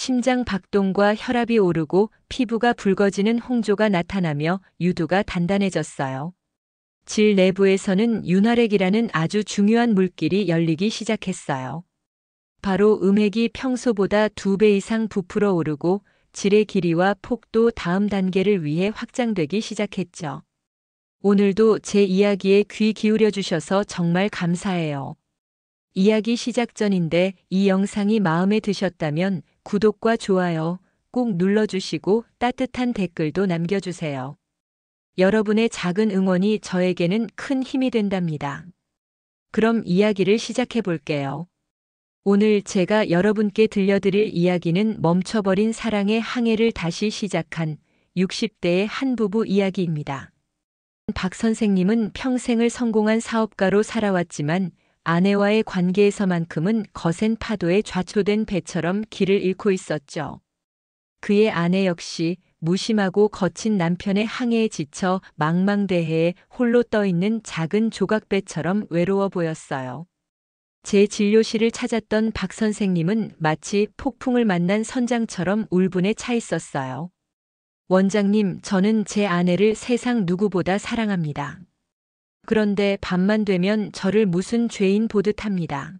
심장 박동과 혈압이 오르고 피부가 붉어지는 홍조가 나타나며 유두가 단단해졌어요. 질 내부에서는 윤활액이라는 아주 중요한 물길이 열리기 시작했어요. 바로 음액이 평소보다 2배 이상 부풀어 오르고 질의 길이와 폭도 다음 단계를 위해 확장되기 시작했죠. 오늘도 제 이야기에 귀 기울여 주셔서 정말 감사해요. 이야기 시작 전인데 이 영상이 마음에 드셨다면 구독과 좋아요 꼭 눌러주시고 따뜻한 댓글도 남겨주세요. 여러분의 작은 응원이 저에게는 큰 힘이 된답니다. 그럼 이야기를 시작해 볼게요. 오늘 제가 여러분께 들려드릴 이야기는 멈춰버린 사랑의 항해를 다시 시작한 60대의 한 부부 이야기입니다. 박 선생님은 평생을 성공한 사업가로 살아왔지만 아내와의 관계에서만큼은 거센 파도에 좌초된 배처럼 길을 잃고 있었죠. 그의 아내 역시 무심하고 거친 남편의 항해에 지쳐 망망대해에 홀로 떠있는 작은 조각배처럼 외로워 보였어요. 제 진료실을 찾았던 박 선생님은 마치 폭풍을 만난 선장처럼 울분에 차 있었어요. 원장님, 저는 제 아내를 세상 누구보다 사랑합니다. 그런데 밤만 되면 저를 무슨 죄인 보듯 합니다.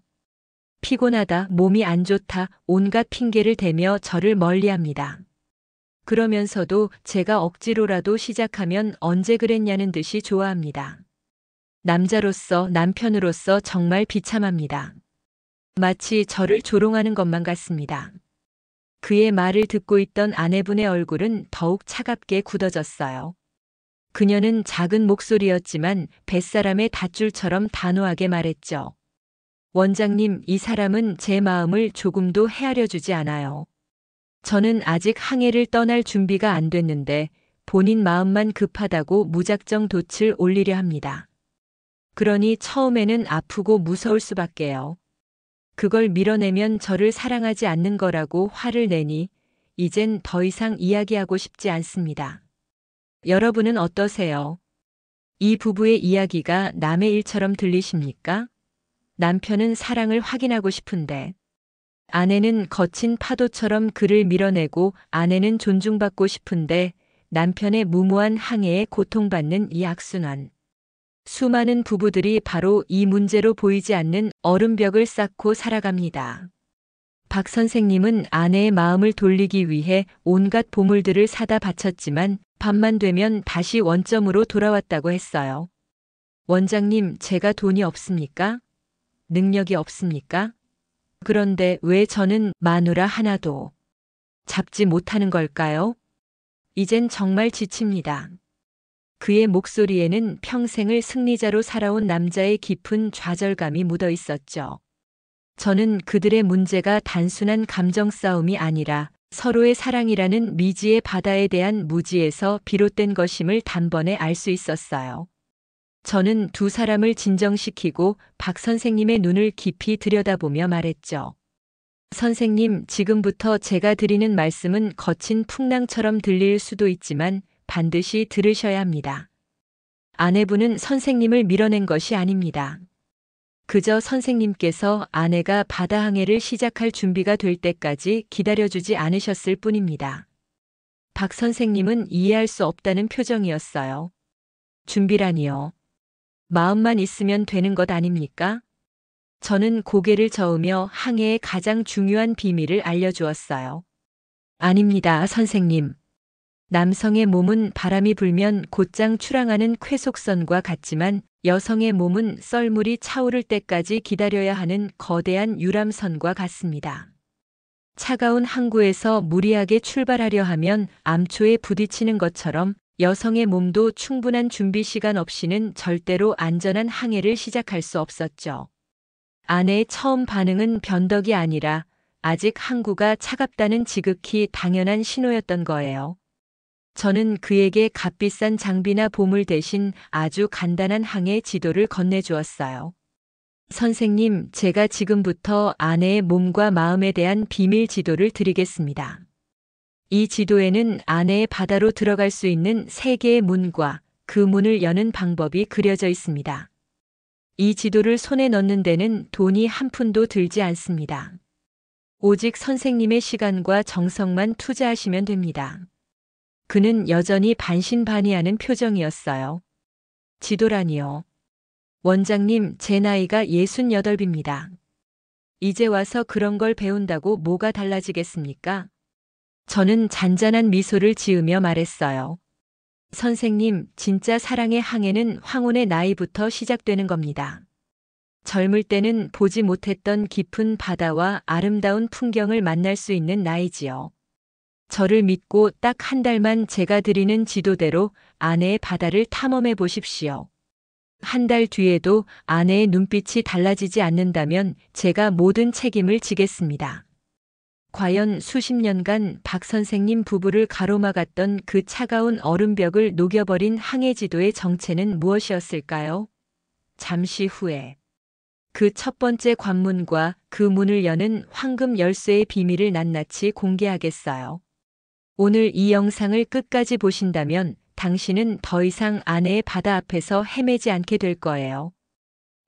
피곤하다, 몸이 안 좋다, 온갖 핑계를 대며 저를 멀리합니다. 그러면서도 제가 억지로라도 시작하면 언제 그랬냐는 듯이 좋아합니다. 남자로서, 남편으로서 정말 비참합니다. 마치 저를 조롱하는 것만 같습니다. 그의 말을 듣고 있던 아내분의 얼굴은 더욱 차갑게 굳어졌어요. 그녀는 작은 목소리였지만 뱃사람의 닷줄처럼 단호하게 말했죠. 원장님, 이 사람은 제 마음을 조금도 헤아려 주지 않아요. 저는 아직 항해를 떠날 준비가 안 됐는데 본인 마음만 급하다고 무작정 돛을 올리려 합니다. 그러니 처음에는 아프고 무서울 수밖에요. 그걸 밀어내면 저를 사랑하지 않는 거라고 화를 내니 이젠 더 이상 이야기하고 싶지 않습니다. 여러분은 어떠세요? 이 부부의 이야기가 남의 일처럼 들리십니까? 남편은 사랑을 확인하고 싶은데, 아내는 거친 파도처럼 그를 밀어내고 아내는 존중받고 싶은데 남편의 무모한 항해에 고통받는 이 악순환. 수많은 부부들이 바로 이 문제로 보이지 않는 얼음벽을 쌓고 살아갑니다. 박 선생님은 아내의 마음을 돌리기 위해 온갖 보물들을 사다 바쳤지만 밤만 되면 다시 원점으로 돌아왔다고 했어요. 원장님, 제가 돈이 없습니까? 능력이 없습니까? 그런데 왜 저는 마누라 하나도 잡지 못하는 걸까요? 이젠 정말 지칩니다. 그의 목소리에는 평생을 승리자로 살아온 남자의 깊은 좌절감이 묻어 있었죠. 저는 그들의 문제가 단순한 감정 싸움이 아니라 서로의 사랑이라는 미지의 바다에 대한 무지에서 비롯된 것임을 단번에 알 수 있었어요. 저는 두 사람을 진정시키고 박 선생님의 눈을 깊이 들여다보며 말했죠. 선생님, 지금부터 제가 드리는 말씀은 거친 풍랑처럼 들릴 수도 있지만 반드시 들으셔야 합니다. 아내분은 선생님을 밀어낸 것이 아닙니다. 그저 선생님께서 아내가 바다 항해를 시작할 준비가 될 때까지 기다려주지 않으셨을 뿐입니다. 박 선생님은 이해할 수 없다는 표정이었어요. 준비라니요. 마음만 있으면 되는 것 아닙니까? 저는 고개를 저으며 항해의 가장 중요한 비밀을 알려주었어요. 아닙니다, 선생님. 남성의 몸은 바람이 불면 곧장 출항하는 쾌속선과 같지만 여성의 몸은 썰물이 차오를 때까지 기다려야 하는 거대한 유람선과 같습니다. 차가운 항구에서 무리하게 출발하려 하면 암초에 부딪히는 것처럼 여성의 몸도 충분한 준비 시간 없이는 절대로 안전한 항해를 시작할 수 없었죠. 아내의 처음 반응은 변덕이 아니라 아직 항구가 차갑다는 지극히 당연한 신호였던 거예요. 저는 그에게 값비싼 장비나 보물 대신 아주 간단한 항해 지도를 건네주었어요. 선생님, 제가 지금부터 아내의 몸과 마음에 대한 비밀 지도를 드리겠습니다. 이 지도에는 아내의 바다로 들어갈 수 있는 3개의 문과 그 문을 여는 방법이 그려져 있습니다. 이 지도를 손에 넣는 데는 돈이 한 푼도 들지 않습니다. 오직 선생님의 시간과 정성만 투자하시면 됩니다. 그는 여전히 반신반의하는 표정이었어요. 지도라니요. 원장님, 제 나이가 68입니다. 이제 와서 그런 걸 배운다고 뭐가 달라지겠습니까? 저는 잔잔한 미소를 지으며 말했어요. 선생님, 진짜 사랑의 항해는 황혼의 나이부터 시작되는 겁니다. 젊을 때는 보지 못했던 깊은 바다와 아름다운 풍경을 만날 수 있는 나이지요. 저를 믿고 딱 한 달만 제가 드리는 지도대로 아내의 바다를 탐험해 보십시오. 한 달 뒤에도 아내의 눈빛이 달라지지 않는다면 제가 모든 책임을 지겠습니다. 과연 수십 년간 박 선생님 부부를 가로막았던 그 차가운 얼음벽을 녹여버린 항해지도의 정체는 무엇이었을까요? 잠시 후에 그 첫 번째 관문과 그 문을 여는 황금 열쇠의 비밀을 낱낱이 공개하겠어요. 오늘 이 영상을 끝까지 보신다면 당신은 더 이상 아내의 바다 앞에서 헤매지 않게 될 거예요.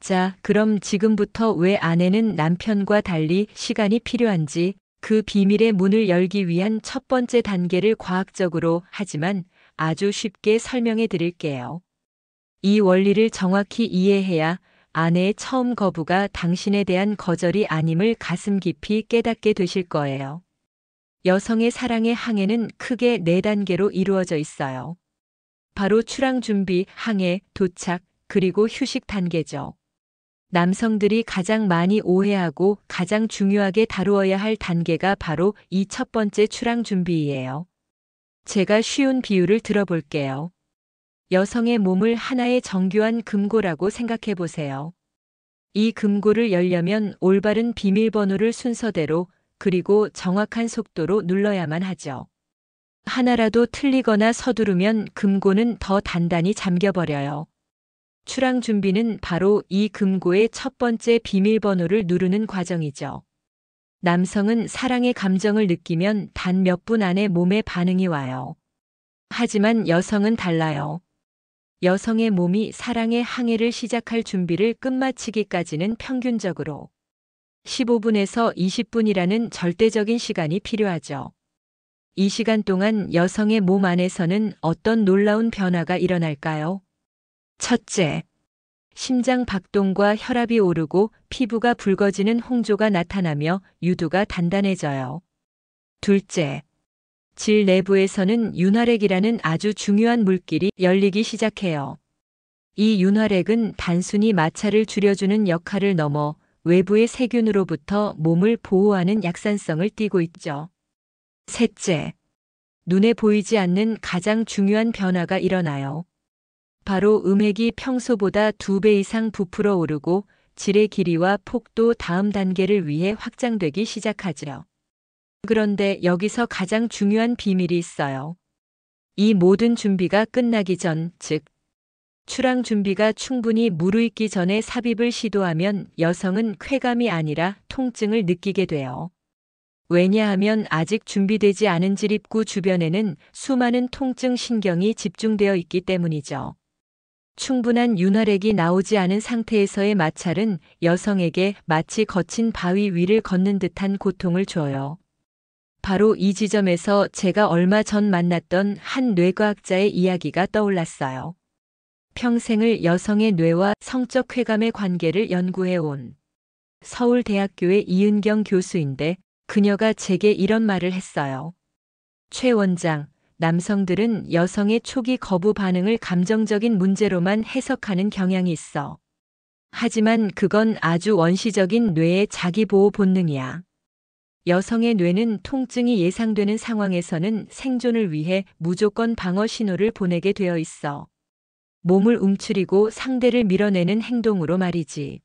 자, 그럼 지금부터 왜 아내는 남편과 달리 시간이 필요한지 그 비밀의 문을 열기 위한 첫 번째 단계를 과학적으로 하지만 아주 쉽게 설명해 드릴게요. 이 원리를 정확히 이해해야 아내의 처음 거부가 당신에 대한 거절이 아님을 가슴 깊이 깨닫게 되실 거예요. 여성의 사랑의 항해는 크게 4단계로 이루어져 있어요. 바로 출항 준비, 항해, 도착, 그리고 휴식 단계죠. 남성들이 가장 많이 오해하고 가장 중요하게 다루어야 할 단계가 바로 이 첫 번째 출항 준비예요. 제가 쉬운 비유를 들어볼게요. 여성의 몸을 하나의 정교한 금고라고 생각해 보세요. 이 금고를 열려면 올바른 비밀번호를 순서대로 그리고 정확한 속도로 눌러야만 하죠. 하나라도 틀리거나 서두르면 금고는 더 단단히 잠겨버려요. 출항 준비는 바로 이 금고의 첫 번째 비밀번호를 누르는 과정이죠. 남성은 사랑의 감정을 느끼면 단 몇 분 안에 몸에 반응이 와요. 하지만 여성은 달라요. 여성의 몸이 사랑의 항해를 시작할 준비를 끝마치기까지는 평균적으로 15분에서 20분이라는 절대적인 시간이 필요하죠. 이 시간 동안 여성의 몸 안에서는 어떤 놀라운 변화가 일어날까요? 첫째, 심장 박동과 혈압이 오르고 피부가 붉어지는 홍조가 나타나며 유두가 단단해져요. 둘째, 질 내부에서는 윤활액이라는 아주 중요한 물질이 열리기 시작해요. 이 윤활액은 단순히 마찰을 줄여주는 역할을 넘어 외부의 세균으로부터 몸을 보호하는 약산성을 띠고 있죠. 셋째, 눈에 보이지 않는 가장 중요한 변화가 일어나요. 바로 음액이 평소보다 2배 이상 부풀어 오르고 질의 길이와 폭도 다음 단계를 위해 확장되기 시작하죠. 그런데 여기서 가장 중요한 비밀이 있어요. 이 모든 준비가 끝나기 전, 즉, 출항 준비가 충분히 무르익기 전에 삽입을 시도하면 여성은 쾌감이 아니라 통증을 느끼게 돼요. 왜냐하면 아직 준비되지 않은 질입구 주변에는 수많은 통증 신경이 집중되어 있기 때문이죠. 충분한 윤활액이 나오지 않은 상태에서의 마찰은 여성에게 마치 거친 바위 위를 걷는 듯한 고통을 줘요. 바로 이 지점에서 제가 얼마 전 만났던 한 뇌과학자의 이야기가 떠올랐어요. 평생을 여성의 뇌와 성적 쾌감의 관계를 연구해온 서울대학교의 이은경 교수인데 그녀가 제게 이런 말을 했어요. 최 원장, 남성들은 여성의 초기 거부 반응을 감정적인 문제로만 해석하는 경향이 있어. 하지만 그건 아주 원시적인 뇌의 자기보호 본능이야. 여성의 뇌는 통증이 예상되는 상황에서는 생존을 위해 무조건 방어 신호를 보내게 되어 있어. 몸을 움츠리고 상대를 밀어내는 행동으로 말이지.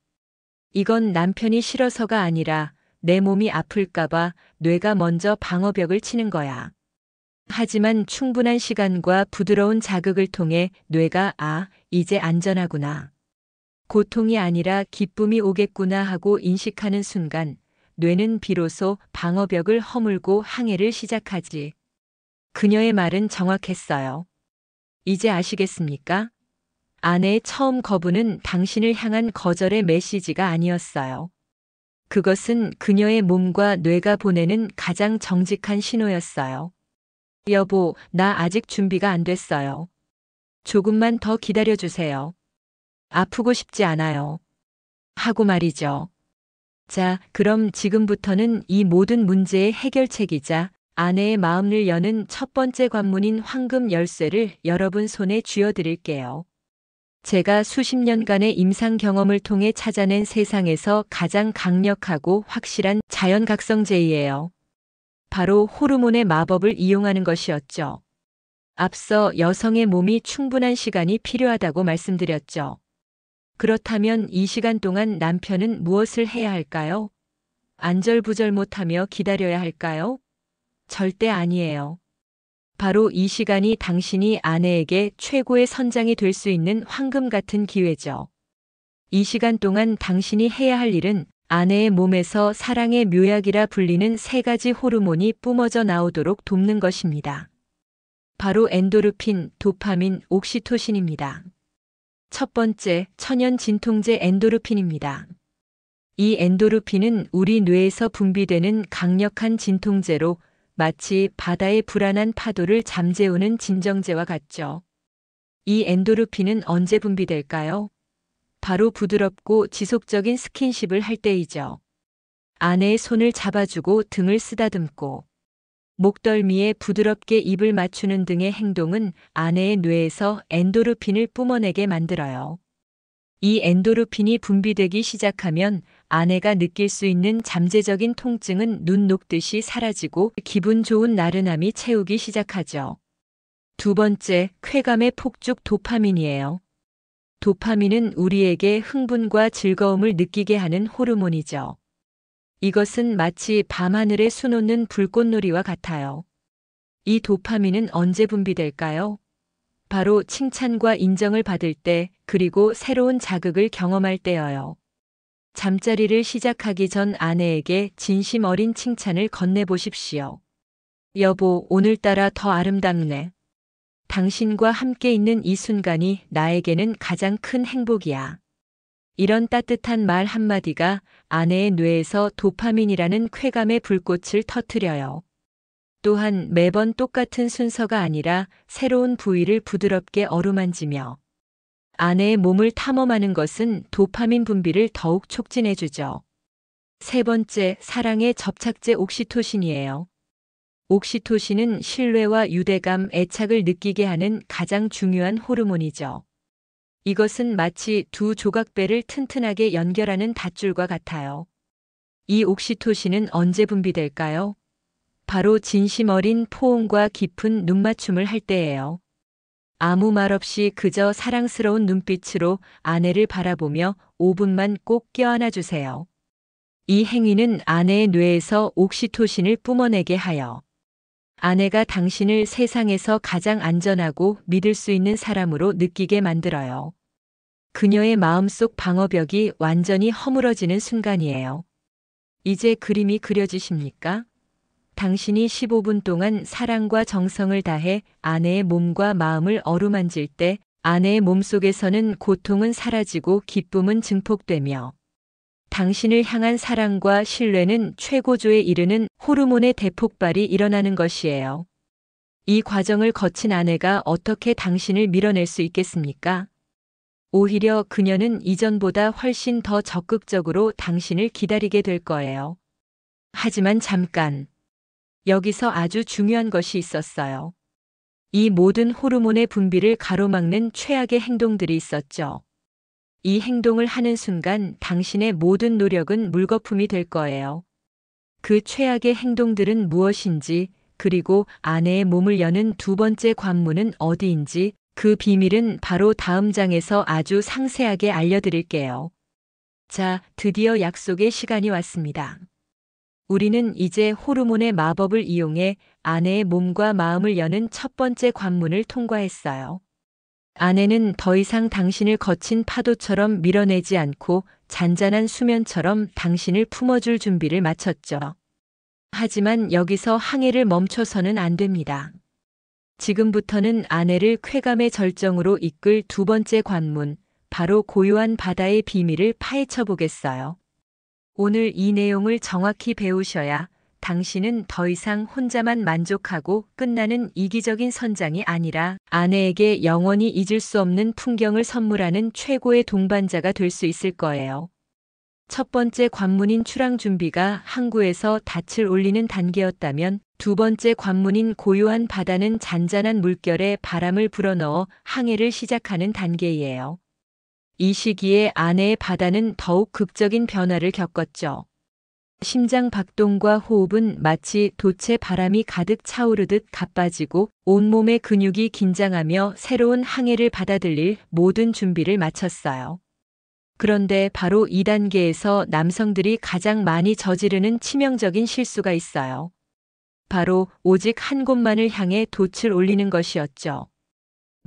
이건 남편이 싫어서가 아니라 내 몸이 아플까봐 뇌가 먼저 방어벽을 치는 거야. 하지만 충분한 시간과 부드러운 자극을 통해 뇌가 이제 안전하구나. 고통이 아니라 기쁨이 오겠구나 하고 인식하는 순간 뇌는 비로소 방어벽을 허물고 항해를 시작하지. 그녀의 말은 정확했어요. 이제 아시겠습니까? 아내의 처음 거부는 당신을 향한 거절의 메시지가 아니었어요. 그것은 그녀의 몸과 뇌가 보내는 가장 정직한 신호였어요. 여보, 나 아직 준비가 안 됐어요. 조금만 더 기다려주세요. 아프고 싶지 않아요. 하고 말이죠. 자, 그럼 지금부터는 이 모든 문제의 해결책이자 아내의 마음을 여는 첫 번째 관문인 황금 열쇠를 여러분 손에 쥐어드릴게요. 제가 수십 년간의 임상 경험을 통해 찾아낸 세상에서 가장 강력하고 확실한 자연각성제이에요. 바로 호르몬의 마법을 이용하는 것이었죠. 앞서 여성의 몸이 충분한 시간이 필요하다고 말씀드렸죠. 그렇다면 이 시간 동안 남편은 무엇을 해야 할까요? 안절부절 못하며 기다려야 할까요? 절대 아니에요. 바로 이 시간이 당신이 아내에게 최고의 선장이 될 수 있는 황금 같은 기회죠. 이 시간 동안 당신이 해야 할 일은 아내의 몸에서 사랑의 묘약이라 불리는 세 가지 호르몬이 뿜어져 나오도록 돕는 것입니다. 바로 엔도르핀, 도파민, 옥시토신입니다. 첫 번째, 천연 진통제 엔도르핀입니다. 이 엔도르핀은 우리 뇌에서 분비되는 강력한 진통제로 마치 바다의 불안한 파도를 잠재우는 진정제와 같죠. 이 엔도르핀은 언제 분비될까요? 바로 부드럽고 지속적인 스킨십을 할 때이죠. 아내의 손을 잡아주고 등을 쓰다듬고 목덜미에 부드럽게 입을 맞추는 등의 행동은 아내의 뇌에서 엔도르핀을 뿜어내게 만들어요. 이 엔도르핀이 분비되기 시작하면 아내가 느낄 수 있는 잠재적인 통증은 눈 녹듯이 사라지고 기분 좋은 나른함이 채우기 시작하죠. 두 번째, 쾌감의 폭죽 도파민이에요. 도파민은 우리에게 흥분과 즐거움을 느끼게 하는 호르몬이죠. 이것은 마치 밤하늘에 수놓는 불꽃놀이와 같아요. 이 도파민은 언제 분비될까요? 바로 칭찬과 인정을 받을 때, 그리고 새로운 자극을 경험할 때여요. 잠자리를 시작하기 전 아내에게 진심 어린 칭찬을 건네보십시오. 여보, 오늘따라 더 아름답네. 당신과 함께 있는 이 순간이 나에게는 가장 큰 행복이야. 이런 따뜻한 말 한마디가 아내의 뇌에서 도파민이라는 쾌감의 불꽃을 터뜨려요. 또한 매번 똑같은 순서가 아니라 새로운 부위를 부드럽게 어루만지며 아내의 몸을 탐험하는 것은 도파민 분비를 더욱 촉진해주죠. 세 번째, 사랑의 접착제 옥시토신이에요. 옥시토신은 신뢰와 유대감, 애착을 느끼게 하는 가장 중요한 호르몬이죠. 이것은 마치 두 조각배를 튼튼하게 연결하는 밧줄과 같아요. 이 옥시토신은 언제 분비될까요? 바로 진심 어린 포옹과 깊은 눈맞춤을 할 때예요. 아무 말 없이 그저 사랑스러운 눈빛으로 아내를 바라보며 5분만 꼭 껴안아 주세요. 이 행위는 아내의 뇌에서 옥시토신을 뿜어내게 하여 아내가 당신을 세상에서 가장 안전하고 믿을 수 있는 사람으로 느끼게 만들어요. 그녀의 마음속 방어벽이 완전히 허물어지는 순간이에요. 이제 그림이 그려지십니까? 당신이 15분 동안 사랑과 정성을 다해 아내의 몸과 마음을 어루만질 때 아내의 몸속에서는 고통은 사라지고 기쁨은 증폭되며 당신을 향한 사랑과 신뢰는 최고조에 이르는 호르몬의 대폭발이 일어나는 것이에요. 이 과정을 거친 아내가 어떻게 당신을 밀어낼 수 있겠습니까? 오히려 그녀는 이전보다 훨씬 더 적극적으로 당신을 기다리게 될 거예요. 하지만 잠깐. 여기서 아주 중요한 것이 있었어요. 이 모든 호르몬의 분비를 가로막는 최악의 행동들이 있었죠. 이 행동을 하는 순간 당신의 모든 노력은 물거품이 될 거예요. 그 최악의 행동들은 무엇인지, 그리고 아내의 몸을 여는 두 번째 관문은 어디인지, 그 비밀은 바로 다음 장에서 아주 상세하게 알려드릴게요. 자, 드디어 약속의 시간이 왔습니다. 우리는 이제 호르몬의 마법을 이용해 아내의 몸과 마음을 여는 첫 번째 관문을 통과했어요. 아내는 더 이상 당신을 거친 파도처럼 밀어내지 않고 잔잔한 수면처럼 당신을 품어줄 준비를 마쳤죠. 하지만 여기서 항해를 멈춰서는 안 됩니다. 지금부터는 아내를 쾌감의 절정으로 이끌 두 번째 관문, 바로 고요한 바다의 비밀을 파헤쳐 보겠어요. 오늘 이 내용을 정확히 배우셔야 당신은 더 이상 혼자만 만족하고 끝나는 이기적인 선장이 아니라 아내에게 영원히 잊을 수 없는 풍경을 선물하는 최고의 동반자가 될 수 있을 거예요. 첫 번째 관문인 출항 준비가 항구에서 닻을 올리는 단계였다면 두 번째 관문인 고요한 바다는 잔잔한 물결에 바람을 불어넣어 항해를 시작하는 단계예요. 이 시기에 아내의 바다는 더욱 극적인 변화를 겪었죠. 심장 박동과 호흡은 마치 돛에 바람이 가득 차오르듯 가빠지고 온몸의 근육이 긴장하며 새로운 항해를 받아들일 모든 준비를 마쳤어요. 그런데 바로 이 단계에서 남성들이 가장 많이 저지르는 치명적인 실수가 있어요. 바로 오직 한 곳만을 향해 돛을 올리는 것이었죠.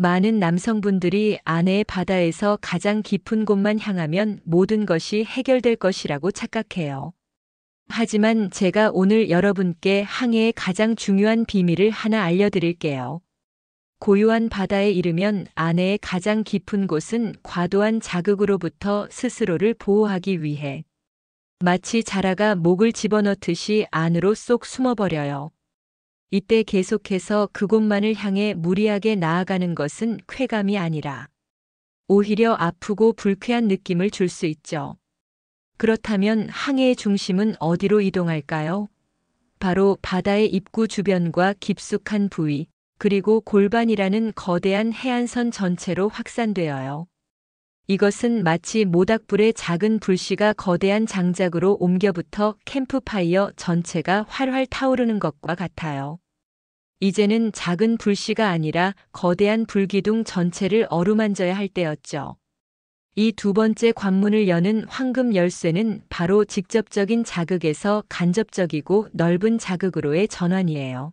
많은 남성분들이 아내의 바다에서 가장 깊은 곳만 향하면 모든 것이 해결될 것이라고 착각해요. 하지만 제가 오늘 여러분께 항해의 가장 중요한 비밀을 하나 알려드릴게요. 고요한 바다에 이르면 아내의 가장 깊은 곳은 과도한 자극으로부터 스스로를 보호하기 위해 마치 자라가 목을 집어넣듯이 안으로 쏙 숨어버려요. 이때 계속해서 그곳만을 향해 무리하게 나아가는 것은 쾌감이 아니라 오히려 아프고 불쾌한 느낌을 줄 수 있죠. 그렇다면 항해의 중심은 어디로 이동할까요? 바로 바다의 입구 주변과 깊숙한 부위, 그리고 골반이라는 거대한 해안선 전체로 확산되어요. 이것은 마치 모닥불의 작은 불씨가 거대한 장작으로 옮겨붙어 캠프파이어 전체가 활활 타오르는 것과 같아요. 이제는 작은 불씨가 아니라 거대한 불기둥 전체를 어루만져야 할 때였죠. 이 두 번째 관문을 여는 황금 열쇠는 바로 직접적인 자극에서 간접적이고 넓은 자극으로의 전환이에요.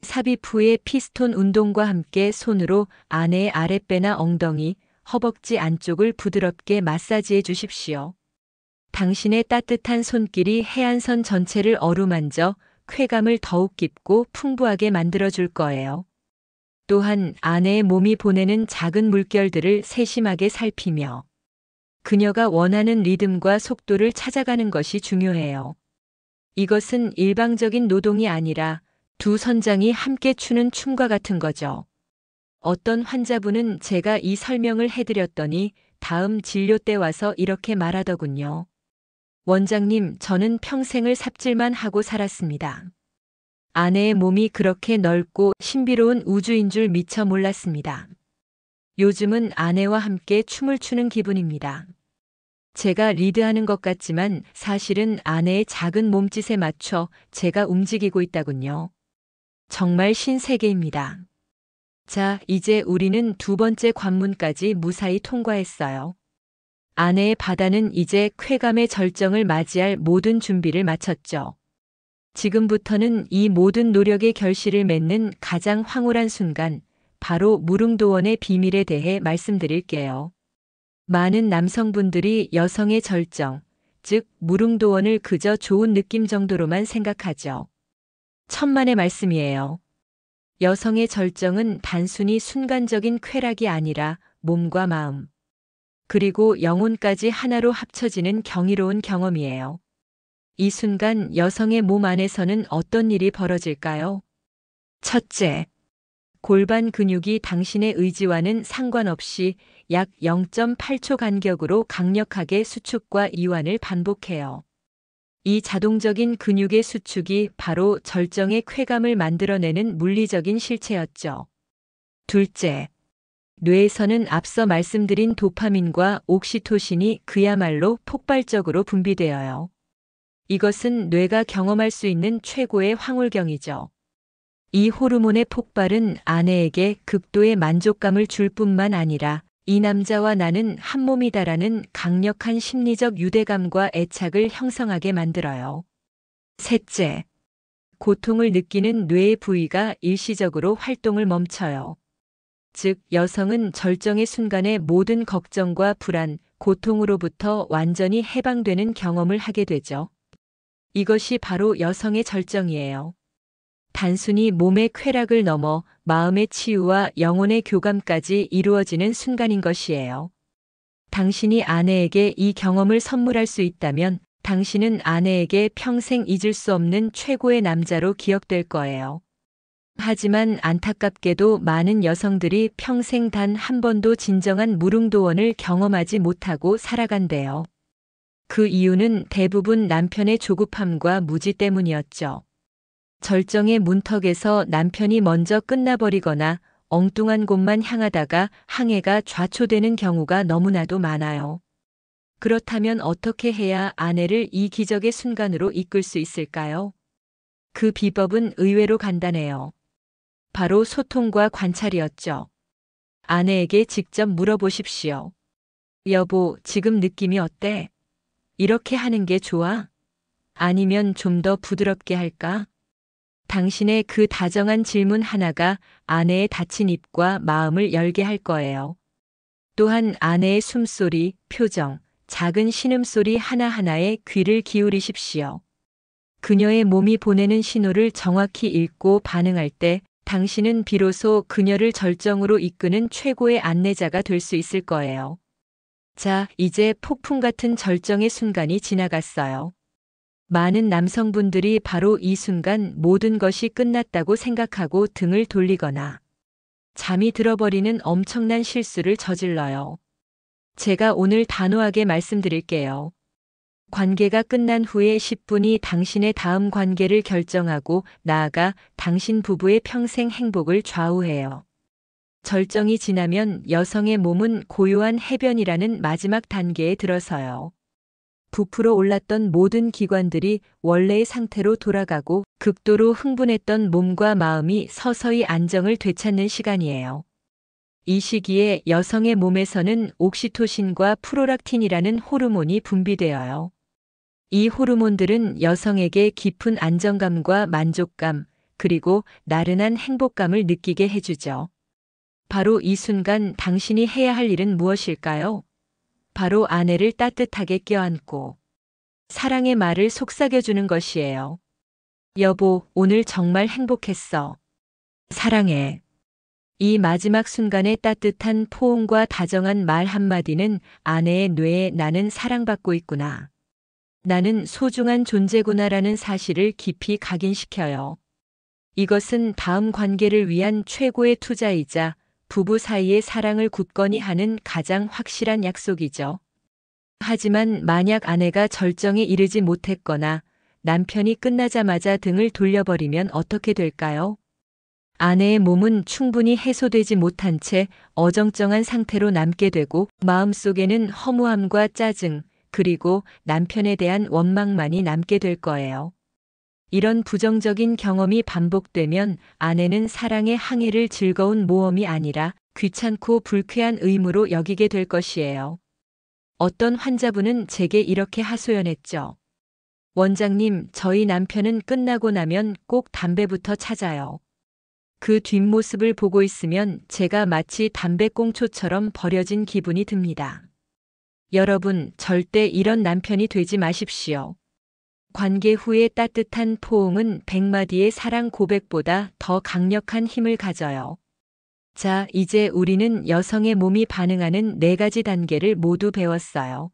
삽입 후의 피스톤 운동과 함께 손으로 아내의 아랫배나 엉덩이, 허벅지 안쪽을 부드럽게 마사지해 주십시오. 당신의 따뜻한 손길이 해안선 전체를 어루만져 쾌감을 더욱 깊고 풍부하게 만들어줄 거예요. 또한 아내의 몸이 보내는 작은 물결들을 세심하게 살피며 그녀가 원하는 리듬과 속도를 찾아가는 것이 중요해요. 이것은 일방적인 노동이 아니라 두 선장이 함께 추는 춤과 같은 거죠. 어떤 환자분은 제가 이 설명을 해드렸더니 다음 진료 때 와서 이렇게 말하더군요. 원장님, 저는 평생을 삽질만 하고 살았습니다. 아내의 몸이 그렇게 넓고 신비로운 우주인 줄 미처 몰랐습니다. 요즘은 아내와 함께 춤을 추는 기분입니다. 제가 리드하는 것 같지만 사실은 아내의 작은 몸짓에 맞춰 제가 움직이고 있다군요. 정말 신세계입니다. 자, 이제 우리는 두 번째 관문까지 무사히 통과했어요. 아내의 바다는 이제 쾌감의 절정을 맞이할 모든 준비를 마쳤죠. 지금부터는 이 모든 노력의 결실을 맺는 가장 황홀한 순간, 바로 무릉도원의 비밀에 대해 말씀드릴게요. 많은 남성분들이 여성의 절정, 즉 무릉도원을 그저 좋은 느낌 정도로만 생각하죠. 천만의 말씀이에요. 여성의 절정은 단순히 순간적인 쾌락이 아니라 몸과 마음, 그리고 영혼까지 하나로 합쳐지는 경이로운 경험이에요. 이 순간 여성의 몸 안에서는 어떤 일이 벌어질까요? 첫째, 골반 근육이 당신의 의지와는 상관없이 약 0.8초 간격으로 강력하게 수축과 이완을 반복해요. 이 자동적인 근육의 수축이 바로 절정의 쾌감을 만들어내는 물리적인 실체였죠. 둘째, 뇌에서는 앞서 말씀드린 도파민과 옥시토신이 그야말로 폭발적으로 분비되어요. 이것은 뇌가 경험할 수 있는 최고의 황홀경이죠. 이 호르몬의 폭발은 아내에게 극도의 만족감을 줄 뿐만 아니라 이 남자와 나는 한 몸이다라는 강력한 심리적 유대감과 애착을 형성하게 만들어요. 셋째, 고통을 느끼는 뇌의 부위가 일시적으로 활동을 멈춰요. 즉, 여성은 절정의 순간에 모든 걱정과 불안, 고통으로부터 완전히 해방되는 경험을 하게 되죠. 이것이 바로 여성의 절정이에요. 단순히 몸의 쾌락을 넘어 마음의 치유와 영혼의 교감까지 이루어지는 순간인 것이에요. 당신이 아내에게 이 경험을 선물할 수 있다면 당신은 아내에게 평생 잊을 수 없는 최고의 남자로 기억될 거예요. 하지만 안타깝게도 많은 여성들이 평생 단 한 번도 진정한 무릉도원을 경험하지 못하고 살아간대요. 그 이유는 대부분 남편의 조급함과 무지 때문이었죠. 절정의 문턱에서 남편이 먼저 끝나버리거나 엉뚱한 곳만 향하다가 항해가 좌초되는 경우가 너무나도 많아요. 그렇다면 어떻게 해야 아내를 이 기적의 순간으로 이끌 수 있을까요? 그 비법은 의외로 간단해요. 바로 소통과 관찰이었죠. 아내에게 직접 물어보십시오. 여보, 지금 느낌이 어때? 이렇게 하는 게 좋아? 아니면 좀 더 부드럽게 할까? 당신의 그 다정한 질문 하나가 아내의 닫힌 입과 마음을 열게 할 거예요. 또한 아내의 숨소리, 표정, 작은 신음소리 하나하나에 귀를 기울이십시오. 그녀의 몸이 보내는 신호를 정확히 읽고 반응할 때 당신은 비로소 그녀를 절정으로 이끄는 최고의 안내자가 될 수 있을 거예요. 자, 이제 폭풍 같은 절정의 순간이 지나갔어요. 많은 남성분들이 바로 이 순간 모든 것이 끝났다고 생각하고 등을 돌리거나 잠이 들어버리는 엄청난 실수를 저질러요. 제가 오늘 단호하게 말씀드릴게요. 관계가 끝난 후에 10분이 당신의 다음 관계를 결정하고 나아가 당신 부부의 평생 행복을 좌우해요. 절정이 지나면 여성의 몸은 고요한 해변이라는 마지막 단계에 들어서요. 부풀어 올랐던 모든 기관들이 원래의 상태로 돌아가고 극도로 흥분했던 몸과 마음이 서서히 안정을 되찾는 시간이에요. 이 시기에 여성의 몸에서는 옥시토신과 프로락틴이라는 호르몬이 분비되어요. 이 호르몬들은 여성에게 깊은 안정감과 만족감, 그리고 나른한 행복감을 느끼게 해주죠. 바로 이 순간 당신이 해야 할 일은 무엇일까요? 바로 아내를 따뜻하게 껴안고 사랑의 말을 속삭여주는 것이에요. 여보, 오늘 정말 행복했어. 사랑해. 이 마지막 순간의 따뜻한 포옹과 다정한 말 한마디는 아내의 뇌에 나는 사랑받고 있구나. 나는 소중한 존재구나라는 사실을 깊이 각인시켜요. 이것은 다음 관계를 위한 최고의 투자이자 부부 사이의 사랑을 굳건히 하는 가장 확실한 약속이죠. 하지만 만약 아내가 절정에 이르지 못했거나 남편이 끝나자마자 등을 돌려버리면 어떻게 될까요? 아내의 몸은 충분히 해소되지 못한 채 어정쩡한 상태로 남게 되고 마음속에는 허무함과 짜증, 그리고 남편에 대한 원망만이 남게 될 거예요. 이런 부정적인 경험이 반복되면 아내는 사랑의 항해를 즐거운 모험이 아니라 귀찮고 불쾌한 의무로 여기게 될 것이에요. 어떤 환자분은 제게 이렇게 하소연했죠. 원장님, 저희 남편은 끝나고 나면 꼭 담배부터 찾아요. 그 뒷모습을 보고 있으면 제가 마치 담배꽁초처럼 버려진 기분이 듭니다. 여러분, 절대 이런 남편이 되지 마십시오. 관계 후의 따뜻한 포옹은 100마디의 사랑 고백보다 더 강력한 힘을 가져요. 자, 이제 우리는 여성의 몸이 반응하는 4가지 단계를 모두 배웠어요.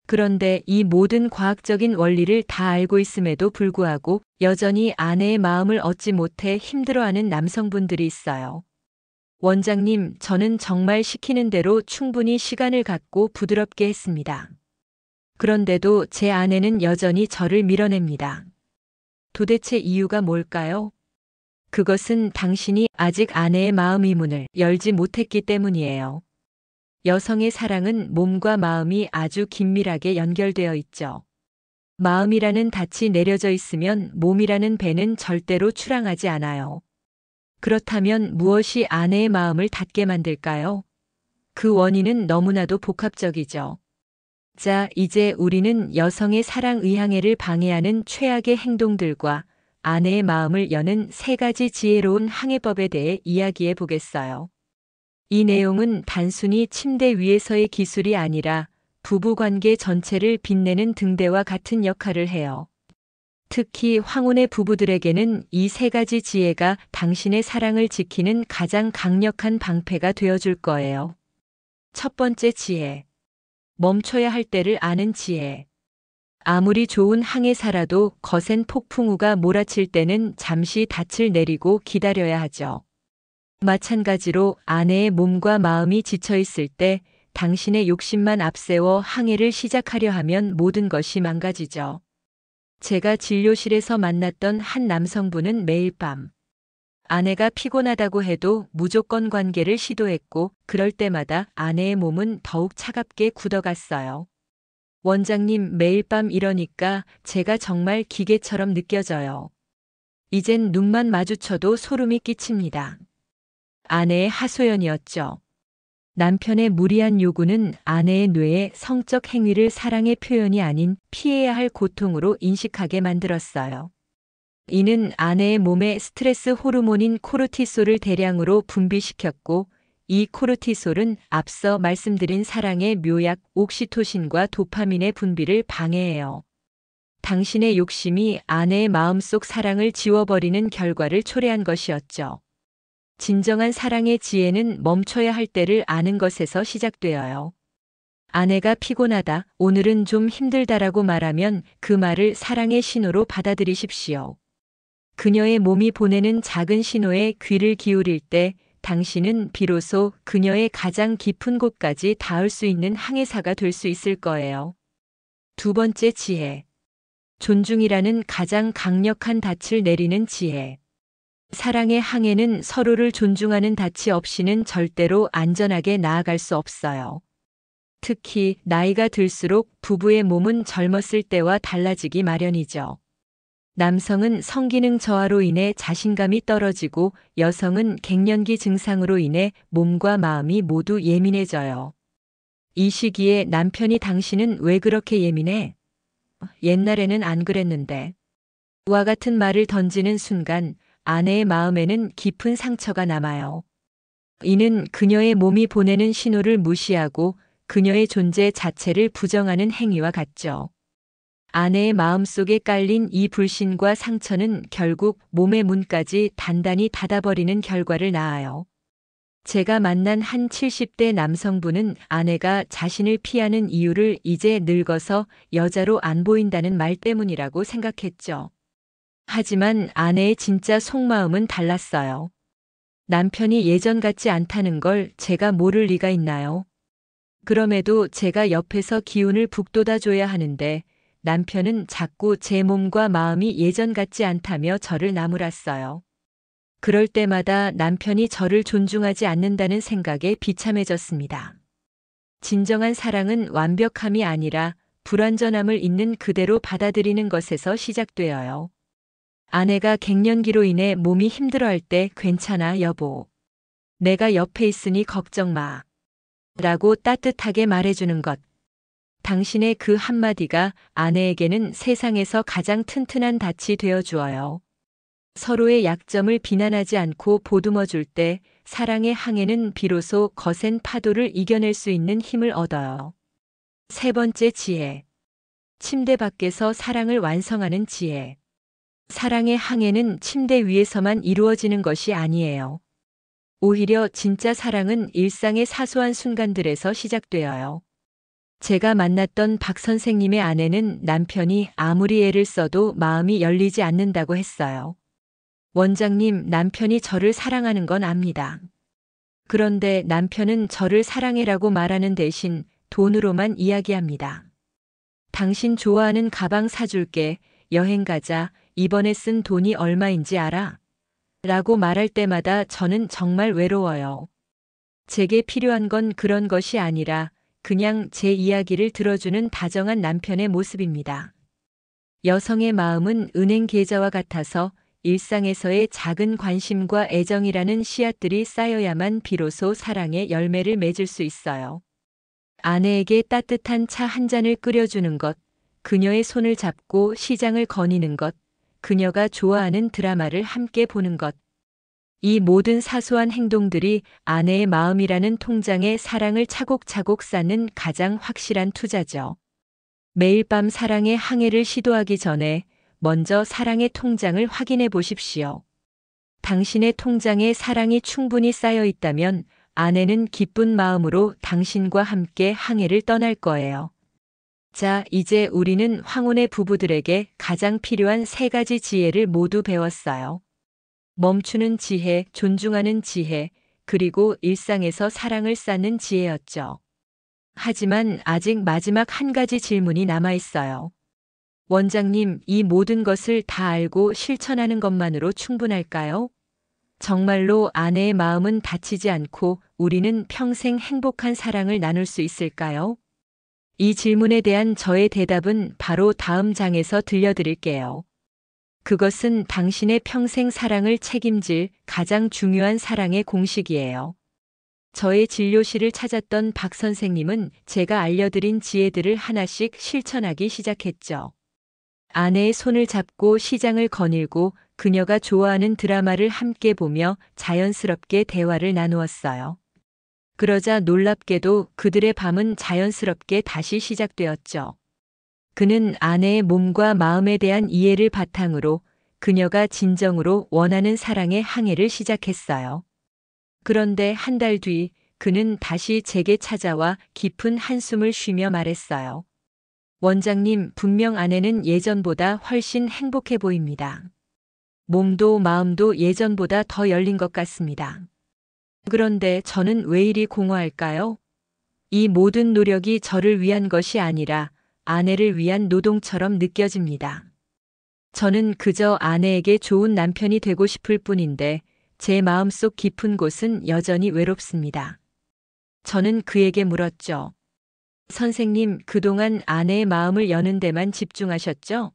그런데 이 모든 과학적인 원리를 다 알고 있음에도 불구하고 여전히 아내의 마음을 얻지 못해 힘들어하는 남성분들이 있어요. 원장님, 저는 정말 시키는 대로 충분히 시간을 갖고 부드럽게 했습니다. 그런데도 제 아내는 여전히 저를 밀어냅니다. 도대체 이유가 뭘까요? 그것은 당신이 아직 아내의 마음의 문을 열지 못했기 때문이에요. 여성의 사랑은 몸과 마음이 아주 긴밀하게 연결되어 있죠. 마음이라는 닻이 내려져 있으면 몸이라는 배는 절대로 출항하지 않아요. 그렇다면 무엇이 아내의 마음을 닫게 만들까요? 그 원인은 너무나도 복합적이죠. 자, 이제 우리는 여성의 사랑 의항해를 방해하는 최악의 행동들과 아내의 마음을 여는 3가지 지혜로운 항해법에 대해 이야기해 보겠어요. 이 내용은 단순히 침대 위에서의 기술이 아니라 부부관계 전체를 빛내는 등대와 같은 역할을 해요. 특히 황혼의 부부들에게는 이 3가지 지혜가 당신의 사랑을 지키는 가장 강력한 방패가 되어줄 거예요. 첫 번째 지혜. 멈춰야 할 때를 아는 지혜. 아무리 좋은 항해사라도 거센 폭풍우가 몰아칠 때는 잠시 닻을 내리고 기다려야 하죠. 마찬가지로 아내의 몸과 마음이 지쳐 있을 때 당신의 욕심만 앞세워 항해를 시작하려 하면 모든 것이 망가지죠. 제가 진료실에서 만났던 한 남성분은 매일 밤 아내가 피곤하다고 해도 무조건 관계를 시도했고 그럴 때마다 아내의 몸은 더욱 차갑게 굳어갔어요. 원장님, 매일 밤 이러니까 제가 정말 기계처럼 느껴져요. 이젠 눈만 마주쳐도 소름이 끼칩니다. 아내의 하소연이었죠. 남편의 무리한 요구는 아내의 뇌에 성적 행위를 사랑의 표현이 아닌 피해야 할 고통으로 인식하게 만들었어요. 이는 아내의 몸에 스트레스 호르몬인 코르티솔을 대량으로 분비시켰고, 이 코르티솔은 앞서 말씀드린 사랑의 묘약 옥시토신과 도파민의 분비를 방해해요. 당신의 욕심이 아내의 마음속 사랑을 지워버리는 결과를 초래한 것이었죠. 진정한 사랑의 지혜는 멈춰야 할 때를 아는 것에서 시작되어요. 아내가 피곤하다, 오늘은 좀 힘들다라고 말하면 그 말을 사랑의 신호로 받아들이십시오. 그녀의 몸이 보내는 작은 신호에 귀를 기울일 때 당신은 비로소 그녀의 가장 깊은 곳까지 닿을 수 있는 항해사가 될 수 있을 거예요. 두 번째 지혜. 존중이라는 가장 강력한 닻을 내리는 지혜. 사랑의 항해는 서로를 존중하는 닻이 없이는 절대로 안전하게 나아갈 수 없어요. 특히 나이가 들수록 부부의 몸은 젊었을 때와 달라지기 마련이죠. 남성은 성기능 저하로 인해 자신감이 떨어지고 여성은 갱년기 증상으로 인해 몸과 마음이 모두 예민해져요. 이 시기에 남편이 당신은 왜 그렇게 예민해? 옛날에는 안 그랬는데. 와 같은 말을 던지는 순간 아내의 마음에는 깊은 상처가 남아요. 이는 그녀의 몸이 보내는 신호를 무시하고 그녀의 존재 자체를 부정하는 행위와 같죠. 아내의 마음속에 깔린 이 불신과 상처는 결국 몸의 문까지 단단히 닫아버리는 결과를 낳아요. 제가 만난 한 70대 남성분은 아내가 자신을 피하는 이유를 이제 늙어서 여자로 안 보인다는 말 때문이라고 생각했죠. 하지만 아내의 진짜 속마음은 달랐어요. 남편이 예전 같지 않다는 걸 제가 모를 리가 있나요? 그럼에도 제가 옆에서 기운을 북돋아줘야 하는데 남편은 자꾸 제 몸과 마음이 예전 같지 않다며 저를 나무랐어요. 그럴 때마다 남편이 저를 존중하지 않는다는 생각에 비참해졌습니다. 진정한 사랑은 완벽함이 아니라 불완전함을 있는 그대로 받아들이는 것에서 시작되어요. 아내가 갱년기로 인해 몸이 힘들어할 때 괜찮아 여보. 내가 옆에 있으니 걱정 마. 라고 따뜻하게 말해주는 것. 당신의 그 한마디가 아내에게는 세상에서 가장 튼튼한 닻이 되어 주어요. 서로의 약점을 비난하지 않고 보듬어 줄 때 사랑의 항해는 비로소 거센 파도를 이겨낼 수 있는 힘을 얻어요. 세 번째 지혜. 침대 밖에서 사랑을 완성하는 지혜. 사랑의 항해는 침대 위에서만 이루어지는 것이 아니에요. 오히려 진짜 사랑은 일상의 사소한 순간들에서 시작되어요. 제가 만났던 박 선생님의 아내는 남편이 아무리 애를 써도 마음이 열리지 않는다고 했어요. 원장님, 남편이 저를 사랑하는 건 압니다. 그런데 남편은 저를 사랑해라고 말하는 대신 돈으로만 이야기합니다. 당신 좋아하는 가방 사줄게, 여행 가자, 이번에 쓴 돈이 얼마인지 알아? 라고 말할 때마다 저는 정말 외로워요. 제게 필요한 건 그런 것이 아니라 그냥 제 이야기를 들어주는 다정한 남편의 모습입니다. 여성의 마음은 은행 계좌와 같아서 일상에서의 작은 관심과 애정이라는 씨앗들이 쌓여야만 비로소 사랑의 열매를 맺을 수 있어요. 아내에게 따뜻한 차 한 잔을 끓여주는 것, 그녀의 손을 잡고 시장을 거니는 것, 그녀가 좋아하는 드라마를 함께 보는 것. 이 모든 사소한 행동들이 아내의 마음이라는 통장에 사랑을 차곡차곡 쌓는 가장 확실한 투자죠. 매일 밤 사랑의 항해를 시도하기 전에 먼저 사랑의 통장을 확인해 보십시오. 당신의 통장에 사랑이 충분히 쌓여 있다면 아내는 기쁜 마음으로 당신과 함께 항해를 떠날 거예요. 자, 이제 우리는 황혼의 부부들에게 가장 필요한 3가지 지혜를 모두 배웠어요. 멈추는 지혜, 존중하는 지혜, 그리고 일상에서 사랑을 쌓는 지혜였죠. 하지만 아직 마지막 한 가지 질문이 남아 있어요. 원장님, 이 모든 것을 다 알고 실천하는 것만으로 충분할까요? 정말로 아내의 마음은 다치지 않고 우리는 평생 행복한 사랑을 나눌 수 있을까요? 이 질문에 대한 저의 대답은 바로 다음 장에서 들려드릴게요. 그것은 당신의 평생 사랑을 책임질 가장 중요한 사랑의 공식이에요. 저의 진료실을 찾았던 박 선생님은 제가 알려드린 지혜들을 하나씩 실천하기 시작했죠. 아내의 손을 잡고 시장을 거닐고 그녀가 좋아하는 드라마를 함께 보며 자연스럽게 대화를 나누었어요. 그러자 놀랍게도 그들의 밤은 자연스럽게 다시 시작되었죠. 그는 아내의 몸과 마음에 대한 이해를 바탕으로 그녀가 진정으로 원하는 사랑의 항해를 시작했어요. 그런데 한 달 뒤 그는 다시 제게 찾아와 깊은 한숨을 쉬며 말했어요. 원장님, 분명 아내는 예전보다 훨씬 행복해 보입니다. 몸도 마음도 예전보다 더 열린 것 같습니다. 그런데 저는 왜 이리 공허할까요? 이 모든 노력이 저를 위한 것이 아니라 아내를 위한 노동처럼 느껴집니다. 저는 그저 아내에게 좋은 남편이 되고 싶을 뿐인데 제 마음속 깊은 곳은 여전히 외롭습니다. 저는 그에게 물었죠. 선생님, 그동안 아내의 마음을 여는 데만 집중하셨죠?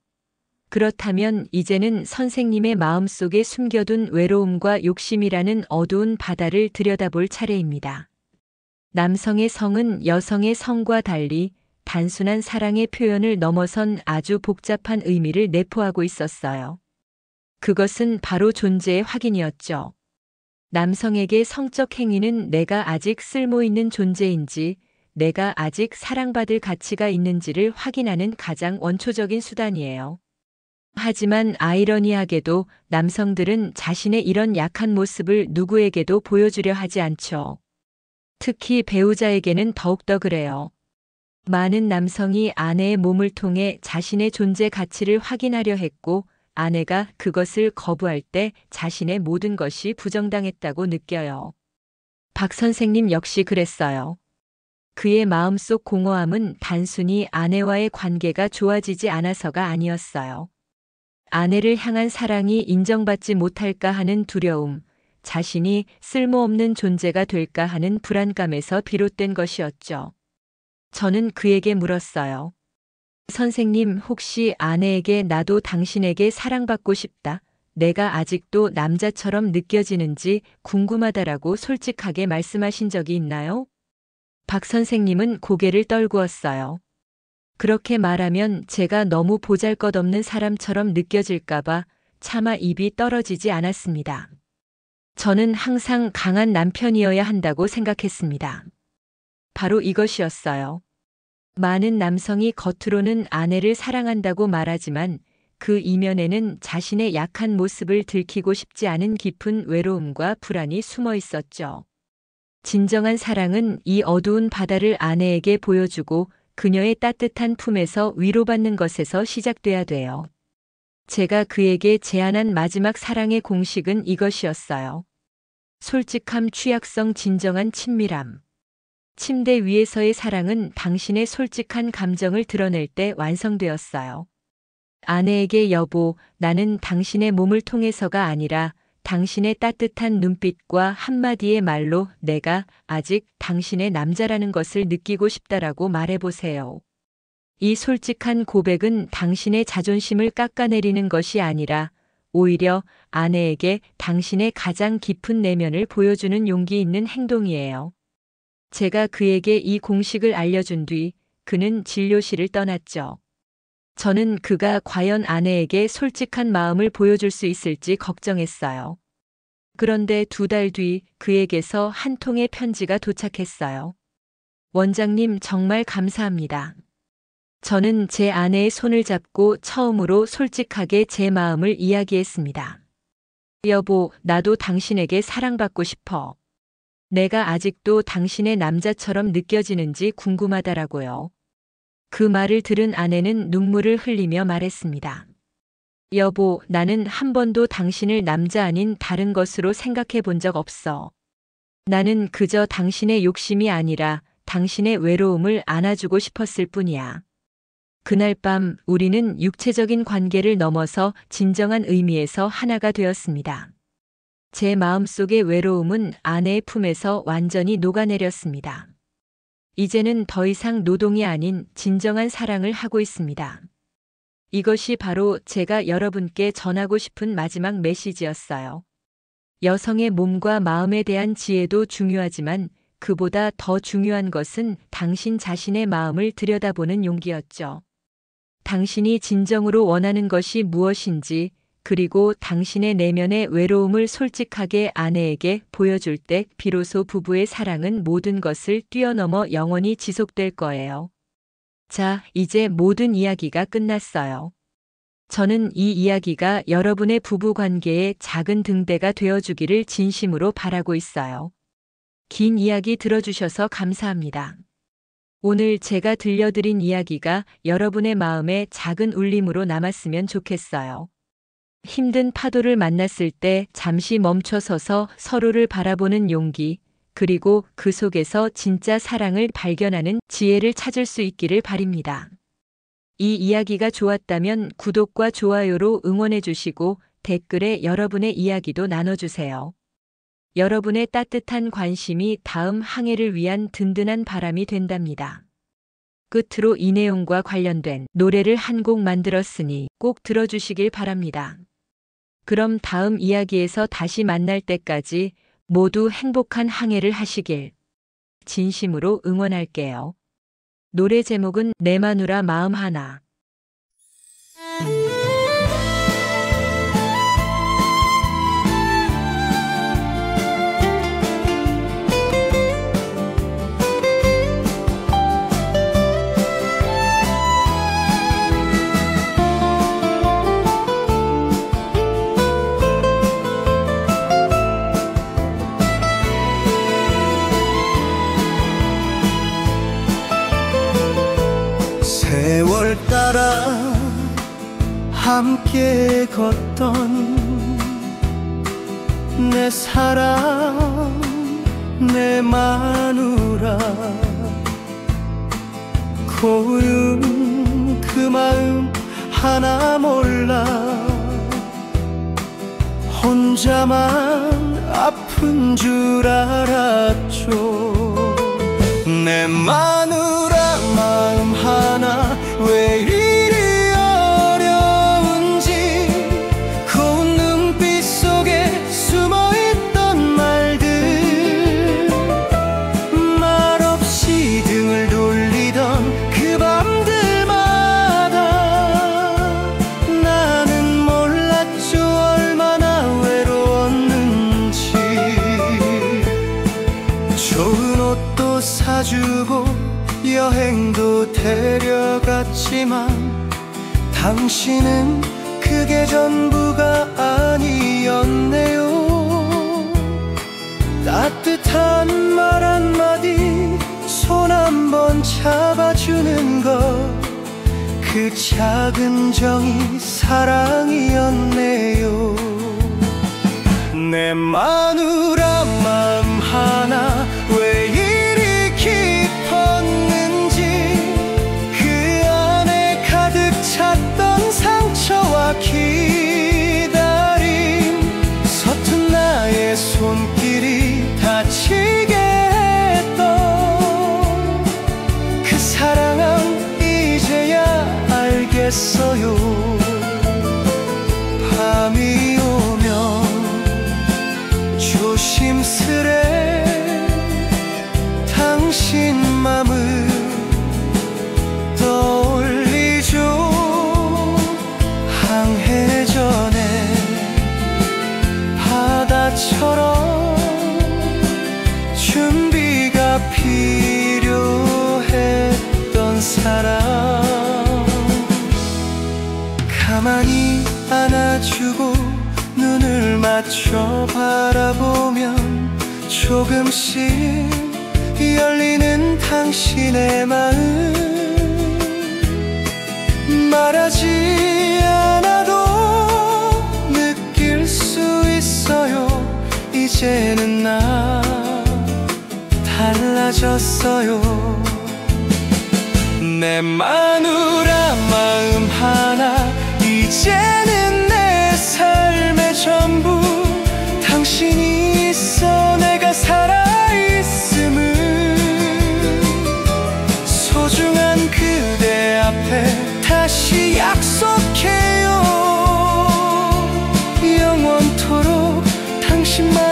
그렇다면 이제는 선생님의 마음속에 숨겨둔 외로움과 욕심이라는 어두운 바다를 들여다볼 차례입니다. 남성의 성은 여성의 성과 달리 단순한 사랑의 표현을 넘어선 아주 복잡한 의미를 내포하고 있었어요. 그것은 바로 존재의 확인이었죠. 남성에게 성적 행위는 내가 아직 쓸모 있는 존재인지, 내가 아직 사랑받을 가치가 있는지를 확인하는 가장 원초적인 수단이에요. 하지만 아이러니하게도 남성들은 자신의 이런 약한 모습을 누구에게도 보여주려 하지 않죠. 특히 배우자에게는 더욱더 그래요. 많은 남성이 아내의 몸을 통해 자신의 존재 가치를 확인하려 했고, 아내가 그것을 거부할 때 자신의 모든 것이 부정당했다고 느껴요. 박 선생님 역시 그랬어요. 그의 마음속 공허함은 단순히 아내와의 관계가 좋아지지 않아서가 아니었어요. 아내를 향한 사랑이 인정받지 못할까 하는 두려움, 자신이 쓸모없는 존재가 될까 하는 불안감에서 비롯된 것이었죠. 저는 그에게 물었어요. 선생님, 혹시 아내에게 나도 당신에게 사랑받고 싶다, 내가 아직도 남자처럼 느껴지는지 궁금하다라고 솔직하게 말씀하신 적이 있나요? 박 선생님은 고개를 떨구었어요. 그렇게 말하면 제가 너무 보잘것없는 사람처럼 느껴질까봐 차마 입이 떨어지지 않았습니다. 저는 항상 강한 남편이어야 한다고 생각했습니다. 바로 이것이었어요. 많은 남성이 겉으로는 아내를 사랑한다고 말하지만 그 이면에는 자신의 약한 모습을 들키고 싶지 않은 깊은 외로움과 불안이 숨어 있었죠. 진정한 사랑은 이 어두운 바다를 아내에게 보여주고 그녀의 따뜻한 품에서 위로받는 것에서 시작돼야 돼요. 제가 그에게 제안한 마지막 사랑의 공식은 이것이었어요. 솔직함, 취약성, 진정한 친밀함. 침대 위에서의 사랑은 당신의 솔직한 감정을 드러낼 때 완성되었어요. 아내에게 여보, 나는 당신의 몸을 통해서가 아니라 당신의 따뜻한 눈빛과 한마디의 말로 내가 아직 당신의 남자라는 것을 느끼고 싶다라고 말해보세요. 이 솔직한 고백은 당신의 자존심을 깎아내리는 것이 아니라 오히려 아내에게 당신의 가장 깊은 내면을 보여주는 용기 있는 행동이에요. 제가 그에게 이 공식을 알려준 뒤 그는 진료실을 떠났죠. 저는 그가 과연 아내에게 솔직한 마음을 보여줄 수 있을지 걱정했어요. 그런데 2달 뒤 그에게서 한 통의 편지가 도착했어요. 원장님, 정말 감사합니다. 저는 제 아내의 손을 잡고 처음으로 솔직하게 제 마음을 이야기했습니다. 여보, 나도 당신에게 사랑받고 싶어. 내가 아직도 당신의 남자처럼 느껴지는지 궁금하다라고요. 그 말을 들은 아내는 눈물을 흘리며 말했습니다. 여보, 나는 한 번도 당신을 남자 아닌 다른 것으로 생각해 본 적 없어. 나는 그저 당신의 욕심이 아니라 당신의 외로움을 안아주고 싶었을 뿐이야. 그날 밤 우리는 육체적인 관계를 넘어서 진정한 의미에서 하나가 되었습니다. 제 마음속의 외로움은 아내의 품에서 완전히 녹아내렸습니다. 이제는 더 이상 노동이 아닌 진정한 사랑을 하고 있습니다. 이것이 바로 제가 여러분께 전하고 싶은 마지막 메시지였어요. 여성의 몸과 마음에 대한 지혜도 중요하지만 그보다 더 중요한 것은 당신 자신의 마음을 들여다보는 용기였죠. 당신이 진정으로 원하는 것이 무엇인지, 그리고 당신의 내면의 외로움을 솔직하게 아내에게 보여줄 때 비로소 부부의 사랑은 모든 것을 뛰어넘어 영원히 지속될 거예요. 자, 이제 모든 이야기가 끝났어요. 저는 이 이야기가 여러분의 부부 관계의 작은 등대가 되어주기를 진심으로 바라고 있어요. 긴 이야기 들어주셔서 감사합니다. 오늘 제가 들려드린 이야기가 여러분의 마음에 작은 울림으로 남았으면 좋겠어요. 힘든 파도를 만났을 때 잠시 멈춰서서 서로를 바라보는 용기, 그리고 그 속에서 진짜 사랑을 발견하는 지혜를 찾을 수 있기를 바랍니다. 이 이야기가 좋았다면 구독과 좋아요로 응원해 주시고 댓글에 여러분의 이야기도 나눠주세요. 여러분의 따뜻한 관심이 다음 항해를 위한 든든한 바람이 된답니다. 끝으로 이 내용과 관련된 노래를 한 곡 만들었으니 꼭 들어주시길 바랍니다. 그럼 다음 이야기에서 다시 만날 때까지 모두 행복한 항해를 하시길 진심으로 응원할게요. 노래 제목은 내 마누라 마음 하나. 세월 따라 함께 걷던 내 사랑 내 마누라 고운 그 마음 하나 몰라 혼자만 아픈 줄 알았죠. 내 마누라 마음 하나 왜 이리 어려운지 고운 눈빛 속에 숨어있던 말들 말없이 등을 돌리던 그 밤들마다 나는 몰랐죠 얼마나 외로웠는지. 좋은 옷도 사주고 여행도 데려갔지만 당신은 그게 전부가 아니었네요. 따뜻한 말 한마디 손 한 번 잡아주는 것 그 작은 정이 사랑이었네요. 내 마누라 마음 하나 왜 이리 깊었는지 그 안에 가득 찼던 상처와 기다림 서툰 나의 손길이 다치게 했던 그 사랑은 이제야 알겠어요. 밤이 오면 조심스레 당신 맘을 떠올리죠. 항해 전에 바다처럼 준비가 필요했던 사람 가만히 안아주고 눈을 맞춰 바라보면 조금씩 열리는 당신의 마음 말하지 않아도 느낄 수 있어요. 이제는 나 달라졌어요. 내 마누라 마음 하나, 이제는 내 삶의 전부. 당신이 있어 내가 살아있음을, 소중한 그대 앞에 다시 약속해요. 영원토록 당신만